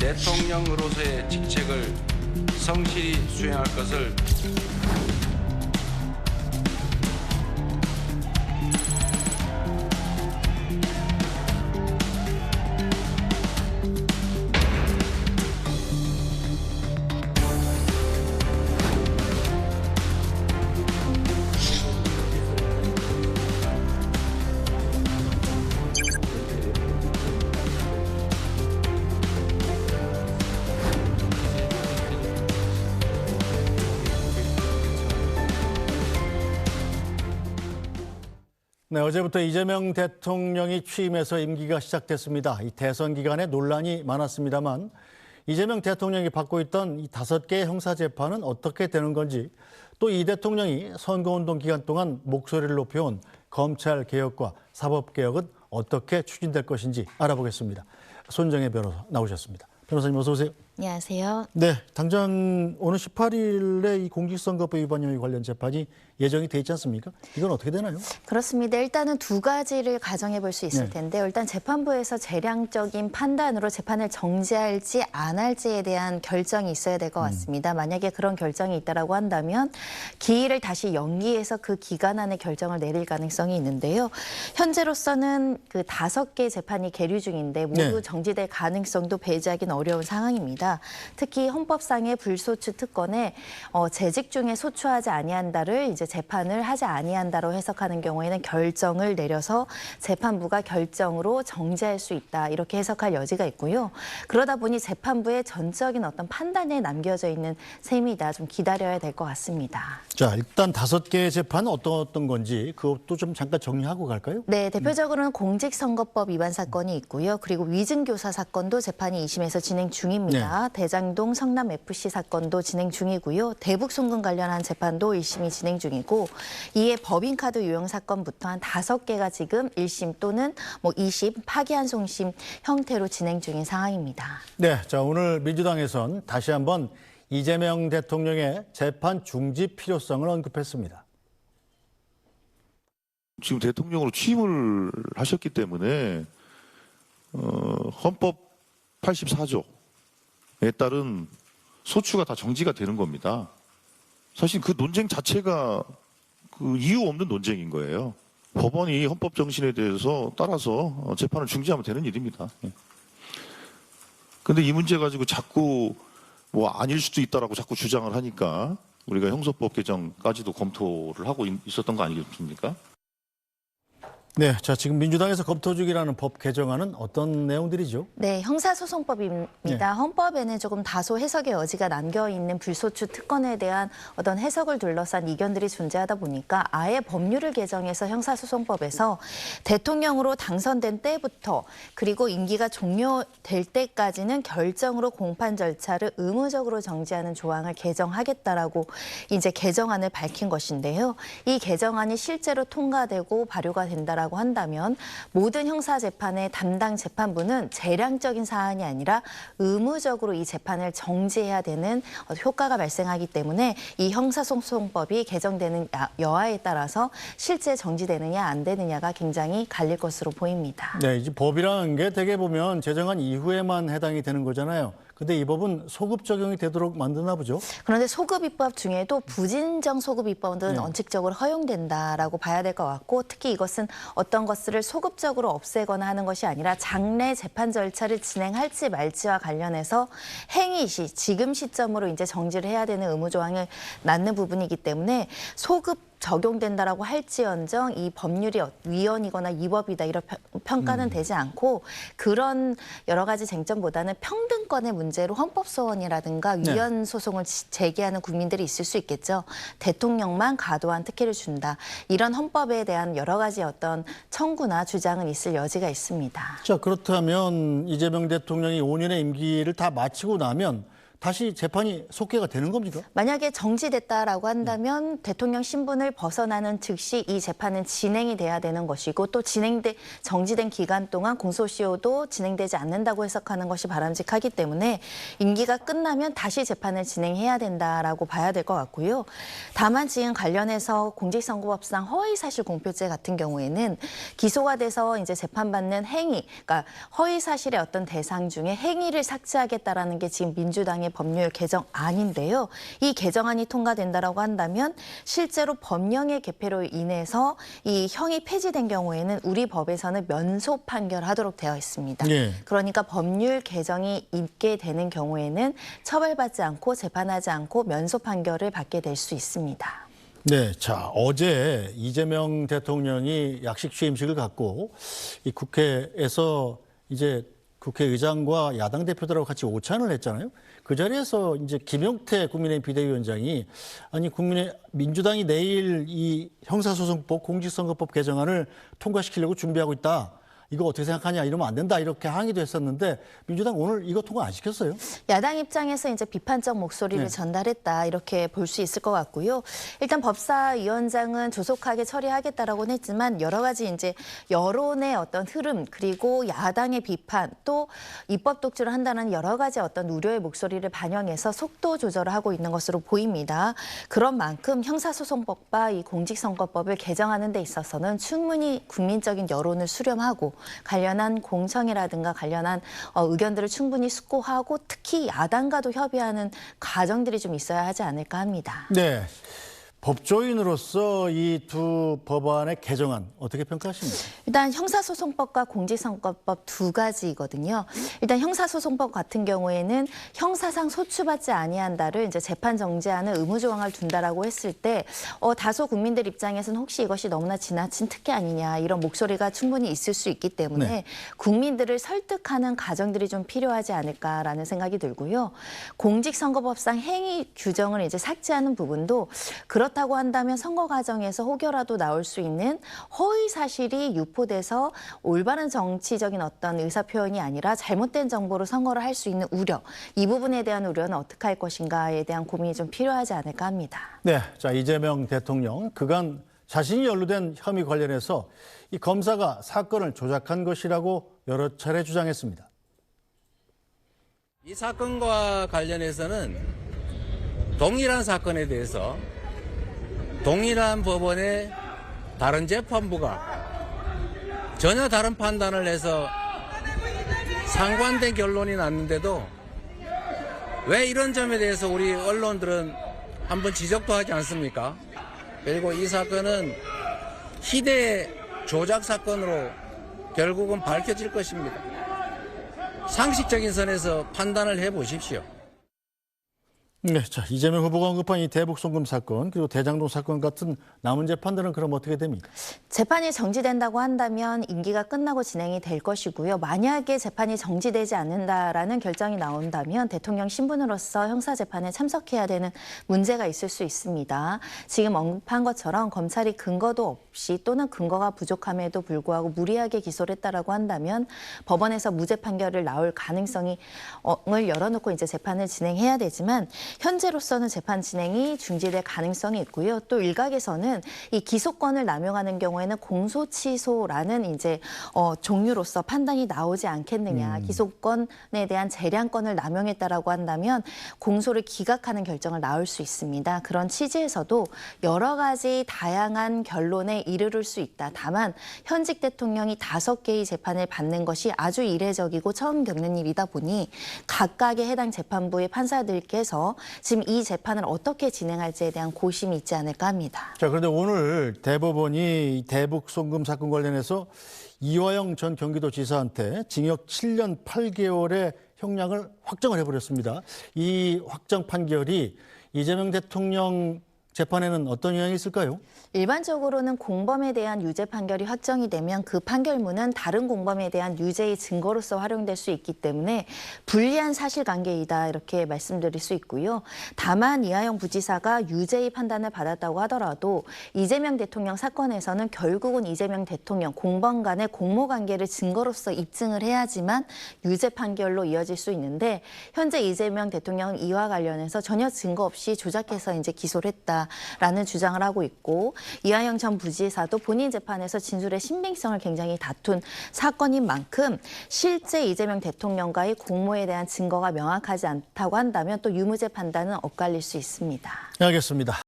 대통령으로서의 직책을 성실히 수행할 것을 네, 어제부터 이재명 대통령이 취임해서 임기가 시작됐습니다. 이 대선 기간에 논란이 많았습니다만 이재명 대통령이 받고 있던 이 5개의 형사재판은 어떻게 되는 건지, 또 이 대통령이 선거운동 기간 동안 목소리를 높여온 검찰개혁과 사법개혁은 어떻게 추진될 것인지 알아보겠습니다. 손정혜 변호사 나오셨습니다. 변호사님 어서 오세요. 안녕하세요. 네, 당장 오늘 18일에 이 공직선거법 위반 혐의 관련 재판이 예정이 돼 있지 않습니까? 이건 어떻게 되나요? 그렇습니다. 일단은 두 가지를 가정해 볼 수 있을 네. 텐데요. 일단 재판부에서 재량적인 판단으로 재판을 정지할지 안 할지에 대한 결정이 있어야 될 것 같습니다. 만약에 그런 결정이 있다라고 한다면 기일을 다시 연기해서 그 기간 안에 결정을 내릴 가능성이 있는데요. 현재로서는 그 5개 재판이 계류 중인데 모두 네. 정지될 가능성도 배제하기는 어려운 상황입니다. 특히 헌법상의 불소추 특권에 재직 중에 소추하지 아니한다를 이제 재판을 하지 아니한다로 해석하는 경우에는 결정을 내려서 재판부가 결정으로 정지할 수 있다, 이렇게 해석할 여지가 있고요. 그러다 보니 재판부의 전적인 어떤 판단에 남겨져 있는 셈이다. 좀 기다려야 될 것 같습니다. 자, 일단 5개의 재판은 어떤 건지 그것도 좀 잠깐 정리하고 갈까요? 네, 대표적으로는 공직선거법 위반 사건이 있고요. 그리고 위증교사 사건도 재판이 2심에서 진행 중입니다. 대장동 성남FC 사건도 진행 중이고요. 대북 송금 관련한 재판도 1심이 진행 중이고, 이에 법인카드 유용 사건부터 한 5개가 지금 1심 또는 2심 파기환송심 형태로 진행 중인 상황입니다. 네, 자, 오늘 민주당에선 다시 한번 이재명 대통령의 재판 중지 필요성을 언급했습니다. 지금 대통령으로 취임을 하셨기 때문에 헌법 84조에 따른 소추가 다 정지가 되는 겁니다. 사실 그 논쟁 자체가 그 이유 없는 논쟁인 거예요. 법원이 헌법 정신에 대해서 따라서 재판을 중지하면 되는 일입니다. 그런데 이 문제 가지고 자꾸 아닐 수도 있다라고 자꾸 주장을 하니까 우리가 형사법 개정까지도 검토를 하고 있었던 거 아니겠습니까? 네, 자, 지금 민주당에서 검토 중이라는 법 개정안은 어떤 내용들이죠? 네, 형사소송법입니다. 네. 헌법에는 조금 다소 해석의 여지가 남겨있는 불소추 특권에 대한 어떤 해석을 둘러싼 이견들이 존재하다 보니까 아예 법률을 개정해서 형사소송법에서 대통령으로 당선된 때부터 그리고 임기가 종료될 때까지는 결정으로 공판 절차를 의무적으로 정지하는 조항을 개정하겠다라고 이제 개정안을 밝힌 것인데요. 이 개정안이 실제로 통과되고 발효가 된다라고 한다면 모든 형사재판의 담당 재판부는 재량적인 사안이 아니라 의무적으로 이 재판을 정지해야 되는 효과가 발생하기 때문에 이 형사소송법이 개정되는 여하에 따라서 실제 정지되느냐 안 되느냐가 굉장히 갈릴 것으로 보입니다. 네, 이제 법이라는 게 대개 보면 제정한 이후에만 해당이 되는 거잖아요. 근데 이 법은 소급 적용이 되도록 만드나 보죠? 그런데 소급입법 중에도 부진정 소급입법은 네. 원칙적으로 허용된다라고 봐야 될 것 같고, 특히 이것은 어떤 것들을 소급적으로 없애거나 하는 것이 아니라 장래 재판 절차를 진행할지 말지와 관련해서 행위 시 지금 시점으로 이제 정지를 해야 되는 의무 조항을 낳는 부분이기 때문에 소급 적용된다라고 할지언정 이 법률이 위헌이거나 위법이다 이런 평가는 되지 않고, 그런 여러 가지 쟁점보다는 평등권의 문제로 헌법소원이라든가 위헌 소송을 제기하는 국민들이 있을 수 있겠죠. 대통령만 과도한 특혜를 준다, 이런 헌법에 대한 여러 가지 어떤 청구나 주장은 있을 여지가 있습니다. 자, 그렇다면 이재명 대통령이 5년의 임기를 다 마치고 나면 다시 재판이 속개가 되는 겁니까? 만약에 정지됐다라고 한다면 대통령 신분을 벗어나는 즉시 이 재판은 진행이 돼야 되는 것이고 또 정지된 기간 동안 공소시효도 진행되지 않는다고 해석하는 것이 바람직하기 때문에 임기가 끝나면 다시 재판을 진행해야 된다라고 봐야 될 것 같고요. 다만 지금 관련해서 공직선거법상 허위사실 공표죄 같은 경우에는 기소가 돼서 이제 재판받는 행위, 그러니까 허위사실의 어떤 대상 중에 행위를 삭제하겠다라는 게 지금 민주당의 법률 개정안인데요. 이 개정안이 통과된다라고 한다면 실제로 법령의 개폐로 인해서 이 형이 폐지된 경우에는 우리 법에서는 면소 판결하도록 되어 있습니다. 예. 그러니까 법률 개정이 있게 되는 경우에는 처벌받지 않고 재판하지 않고 면소 판결을 받게 될 수 있습니다. 네, 자 어제 이재명 대통령이 약식 취임식을 갖고 이 국회에서 이제 국회의장과 야당 대표들하고 같이 오찬을 했잖아요. 그 자리에서 이제 김용태 국민의힘 비대위원장이 아니 민주당이 내일 이 형사소송법 공직선거법 개정안을 통과시키려고 준비하고 있다. 이거 어떻게 생각하냐 이러면 안 된다 이렇게 항의도 했었는데 민주당 오늘 이거 통과 안 시켰어요? 야당 입장에서 이제 비판적 목소리를 네. 전달했다 이렇게 볼 수 있을 것 같고요. 일단 법사위원장은 조속하게 처리하겠다라고는 했지만 여러 가지 이제 여론의 어떤 흐름 그리고 야당의 비판 또 입법 독주를 한다는 여러 가지 어떤 우려의 목소리를 반영해서 속도 조절을 하고 있는 것으로 보입니다. 그런 만큼 형사소송법과 이 공직선거법을 개정하는 데 있어서는 충분히 국민적인 여론을 수렴하고 관련한 공청회라든가 관련한 의견들을 충분히 숙고하고 특히 야당과도 협의하는 과정들이 좀 있어야 하지 않을까 합니다. 네. 법조인으로서 이 두 법안의 개정안 어떻게 평가하십니까? 일단 형사소송법과 공직선거법 두 가지거든요. 일단 형사소송법 같은 경우에는 형사상 소추받지 아니한다를 이제 재판 정지하는 의무 조항을 둔다라고 했을 때 다소 국민들 입장에서는 혹시 이것이 너무나 지나친 특혜 아니냐 이런 목소리가 충분히 있을 수 있기 때문에 네. 국민들을 설득하는 과정들이 좀 필요하지 않을까라는 생각이 들고요. 공직선거법상 행위 규정을 이제 삭제하는 부분도 그렇다고 한다면 선거 과정에서 혹여라도 나올 수 있는 허위 사실이 유포돼서 올바른 정치적인 어떤 의사 표현이 아니라 잘못된 정보로 선거를 할 수 있는 우려, 이 부분에 대한 우려는 어떻게 할 것인가에 대한 고민이 좀 필요하지 않을까 합니다. 네, 자 이재명 대통령 그간 자신이 연루된 혐의 관련해서 이 검사가 사건을 조작한 것이라고 여러 차례 주장했습니다. 이 사건과 관련해서는 동일한 사건에 대해서 동일한 법원의 다른 재판부가 전혀 다른 판단을 해서 상반된 결론이 났는데도 왜 이런 점에 대해서 우리 언론들은 한번 지적도 하지 않습니까? 그리고 이 사건은 희대의 조작 사건으로 결국은 밝혀질 것입니다. 상식적인 선에서 판단을 해보십시오. 네, 자 이재명 후보가 언급한 이 대북 송금 사건 그리고 대장동 사건 같은 남은 재판들은 그럼 어떻게 됩니까? 재판이 정지된다고 한다면 임기가 끝나고 진행이 될 것이고요. 만약에 재판이 정지되지 않는다라는 결정이 나온다면 대통령 신분으로서 형사재판에 참석해야 되는 문제가 있을 수 있습니다. 지금 언급한 것처럼 검찰이 근거도 없이 또는 근거가 부족함에도 불구하고 무리하게 기소를 했다라고 한다면 법원에서 무죄 판결을 나올 가능성을 열어놓고 이제 재판을 진행해야 되지만 현재로서는 재판 진행이 중지될 가능성이 있고요. 또 일각에서는 이 기소권을 남용하는 경우에는 공소취소라는 이제 종류로서 판단이 나오지 않겠느냐. 기소권에 대한 재량권을 남용했다라고 한다면 공소를 기각하는 결정을 나올 수 있습니다. 그런 취지에서도 여러 가지 다양한 결론에 이르를 수 있다. 다만 현직 대통령이 5개의 재판을 받는 것이 아주 이례적이고 처음 겪는 일이다 보니 각각의 해당 재판부의 판사들께서 지금 이 재판을 어떻게 진행할지에 대한 고심이 있지 않을까 합니다. 자 그런데 오늘 대법원이 대북 송금 사건 관련해서 이화영 전 경기도지사한테 징역 7년 8개월의 형량을 확정을 해버렸습니다. 이 확정 판결이 이재명 대통령 재판에는 어떤 영향이 있을까요? 일반적으로는 공범에 대한 유죄 판결이 확정이 되면 그 판결문은 다른 공범에 대한 유죄의 증거로서 활용될 수 있기 때문에 불리한 사실관계이다 이렇게 말씀드릴 수 있고요. 다만 이하영 부지사가 유죄의 판단을 받았다고 하더라도 이재명 대통령 사건에서는 결국은 이재명 대통령 공범 간의 공모관계를 증거로서 입증을 해야지만 유죄 판결로 이어질 수 있는데 현재 이재명 대통령은 이와 관련해서 전혀 증거 없이 조작해서 이제 기소를 했다라는 주장을 하고 있고 이하영 전 부지사도 본인 재판에서 진술의 신빙성을 굉장히 다툰 사건인 만큼 실제 이재명 대통령과의 공모에 대한 증거가 명확하지 않다고 한다면 또 유무죄 판단은 엇갈릴 수 있습니다. 알겠습니다.